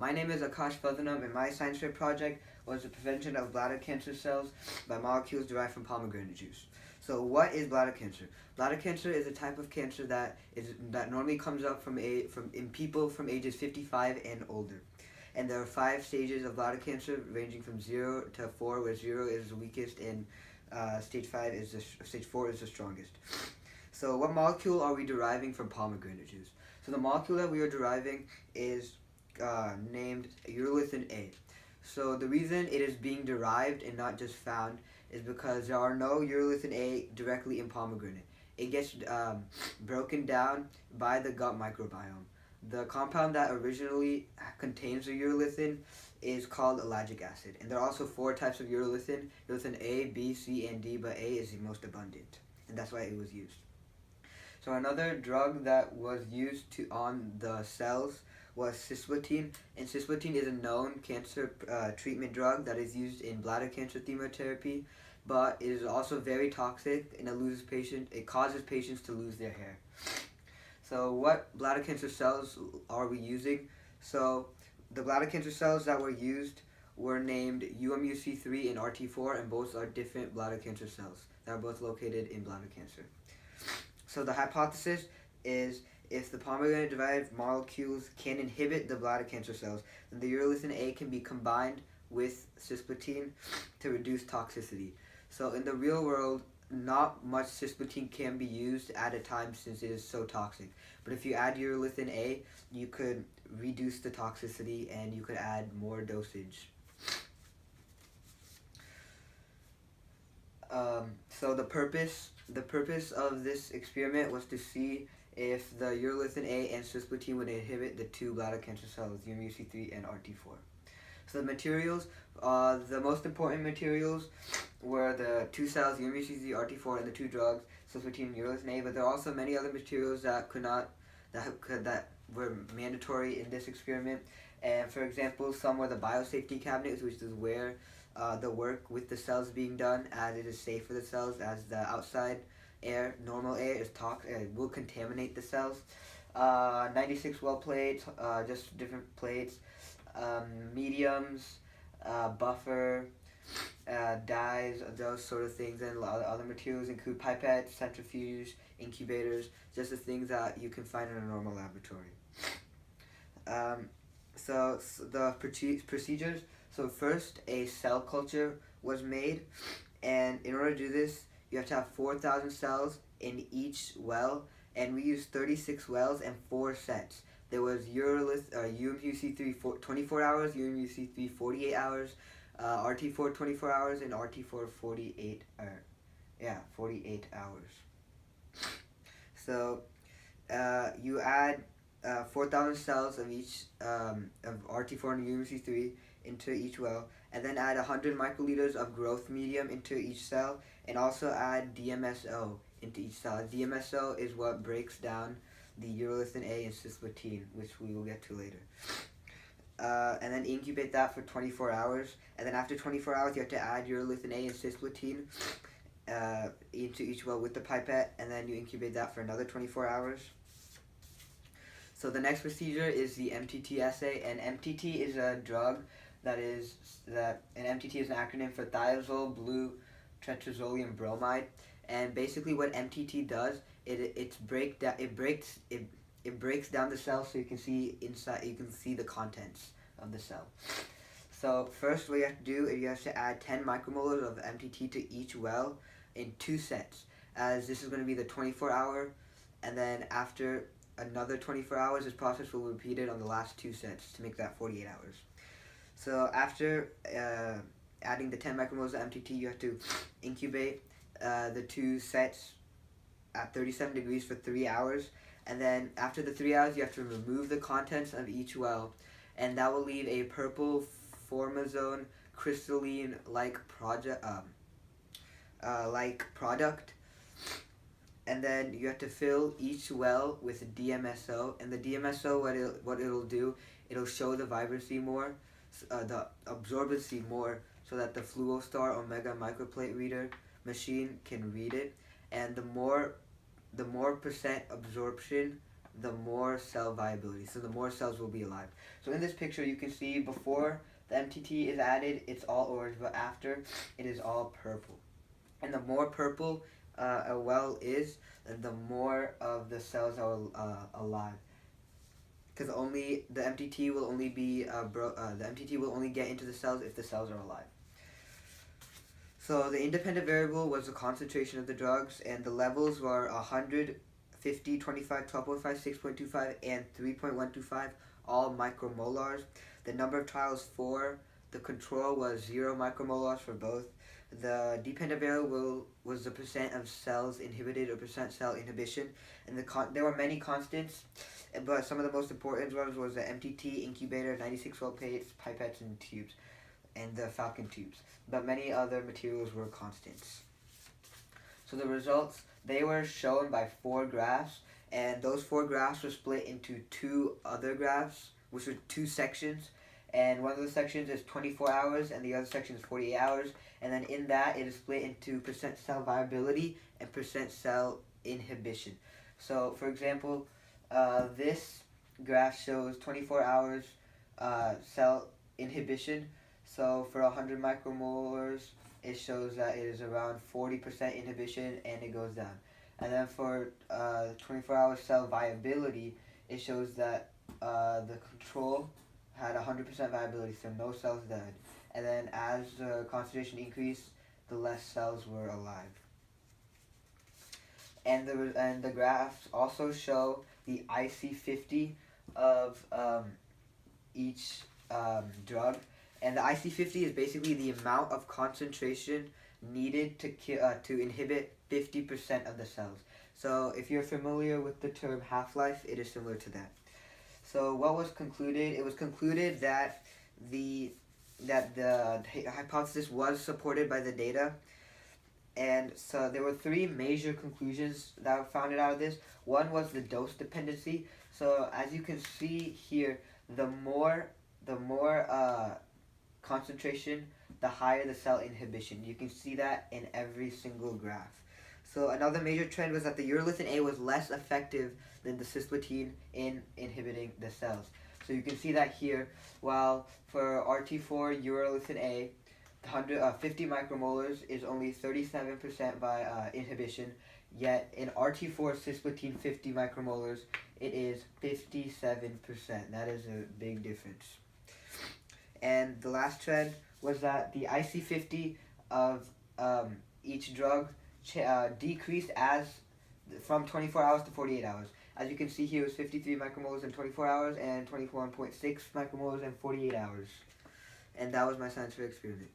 My name is Akash Fadhanam, and my science fair project was the prevention of bladder cancer cells by molecules derived from pomegranate juice. So, what is bladder cancer? Bladder cancer is a type of cancer that normally comes up in people from ages 55 and older. And there are 5 stages of bladder cancer, ranging from 0 to 4, where 0 is the weakest, and stage 4 is the strongest. So, what molecule are we deriving from pomegranate juice? So, the molecule that we are deriving is named urolithin A. So the reason it is being derived and not just found is because there are no urolithin A directly in pomegranate. It gets broken down by the gut microbiome. The compound that originally contains the urolithin is called ellagic acid. And there are also 4 types of urolithin: urolithin A, B, C, and D, but A is the most abundant. And that's why it was used. So another drug that was used on the cells was cisplatin, and cisplatin is a known cancer treatment drug that is used in bladder cancer chemotherapy, but it is also very toxic, and it causes patients to lose their hair. So what bladder cancer cells are we using? So the bladder cancer cells that were used were named UMUC3 and RT4, and both are different bladder cancer cells that are both located in bladder cancer. So the hypothesis is, if the pomegranate-derived molecules can inhibit the bladder cancer cells, then the urolithin A can be combined with cisplatin to reduce toxicity. So in the real world, not much cisplatin can be used at a time since it is so toxic. But if you add urolithin A, you could reduce the toxicity and you could add more dosage. So the purpose of this experiment was to see if the urolithin A and cisplatin would inhibit the 2 bladder cancer cells, UMUC3 and RT4. So the materials, the most important materials were the 2 cells, UMUC3, RT4, and the 2 drugs, cisplatin and urolithin A. But there are also many other materials that were mandatory in this experiment. And for example, some were the biosafety cabinets, which is where the work with the cells being done, as it is safe for the cells, as the outside air, normal air, is toxic, will contaminate the cells. 96 well plates, just different plates, mediums, buffer, dyes, those sort of things, and other materials include pipettes, centrifuge, incubators, just the things that you can find in a normal laboratory. So the procedures. So first, a cell culture was made, and in order to do this, you have to have 4,000 cells in each well, and we used 36 wells and 4 sets. There was UMUC3 24 hours, UMUC3 48 hours, RT4 24 hours, and RT4 48 hours. So you add 4,000 cells of each of RT4 and UMUC3 into each well, and then add 100 microliters of growth medium into each cell, and also add DMSO into each cell. DMSO is what breaks down the urolithin A and cisplatin, which we will get to later. And then incubate that for 24 hours, and then after 24 hours you have to add urolithin A and cisplatin into each well with the pipette, and then you incubate that for another 24 hours. So the next procedure is the MTT assay, and MTT is a drug MTT is an acronym for thiazole blue tetrazolium bromide, and basically what MTT does, it breaks down the cell so you can see inside, you can see the contents of the cell. So first what you have to do is you have to add 10 micromolars of MTT to each well in 2 sets, as this is going to be the 24-hour, and then after another 24 hours, this process will be repeated on the last 2 sets to make that 48 hours. So after adding the 10 micromolars of MTT, you have to incubate the 2 sets at 37 degrees for 3 hours, and then after the 3 hours, you have to remove the contents of each well, and that will leave a purple formazone crystalline-like product. And then you have to fill each well with DMSO, and the DMSO, what it'll do, it'll show the vibrancy more, the absorbency more, so that the Fluostar Omega microplate reader machine can read it. And the more percent absorption the more cell viability. So the more cells will be alive. So in this picture, you can see before the MTT is added, it's all orange, but after, it is all purple. And the more purple a well is, the more of the cells are alive. Because only the MTT will only be the MTT will only get into the cells if the cells are alive. So the independent variable was the concentration of the drugs, and the levels were 100, 50, 25, 12.5, 6.25, and 3.125, all micromolars. The number of trials for the control was 0 micromolars for both. The dependent variable was the percent of cells inhibited or percent cell inhibition, and there were many constants, but some of the most important ones was the MTT, incubator, 96 well plates, pipettes, and tubes, and the Falcon tubes. But many other materials were constants. So the results, they were shown by 4 graphs, and those 4 graphs were split into 2 other graphs, which were 2 sections. And one of the sections is 24 hours, and the other section is 48 hours. And then in that, it is split into percent cell viability and percent cell inhibition. So, for example, this graph shows 24 hours cell inhibition. So for 100 micromolars, it shows that it is around 40% inhibition, and it goes down. And then for 24-hour cell viability, it shows that the control had 100% viability, so no cells died. And then as the concentration increased, the less cells were alive. And the graphs also show the IC50 of each drug. And the IC50 is basically the amount of concentration needed to inhibit 50% of the cells. So if you're familiar with the term half-life, it is similar to that. So what was concluded? It was concluded that the hypothesis was supported by the data. And so there were 3 major conclusions that were found out of this. One was the dose dependency. So as you can see here, the more concentration, the higher the cell inhibition. You can see that in every single graph. So another major trend was that the urolithin A was less effective than the cisplatin in inhibiting the cells. So you can see that here, while for RT4 urolithin A, 50 micromolars is only 37% by inhibition, yet in RT4 cisplatin 50 micromolars, it is 57%. That is a big difference. And the last trend was that the IC50 of each drug decreased from 24 hours to 48 hours. As you can see here, it was 53 micromolars in 24 hours and 21.6 micromolars in 48 hours. And that was my science fair experiment.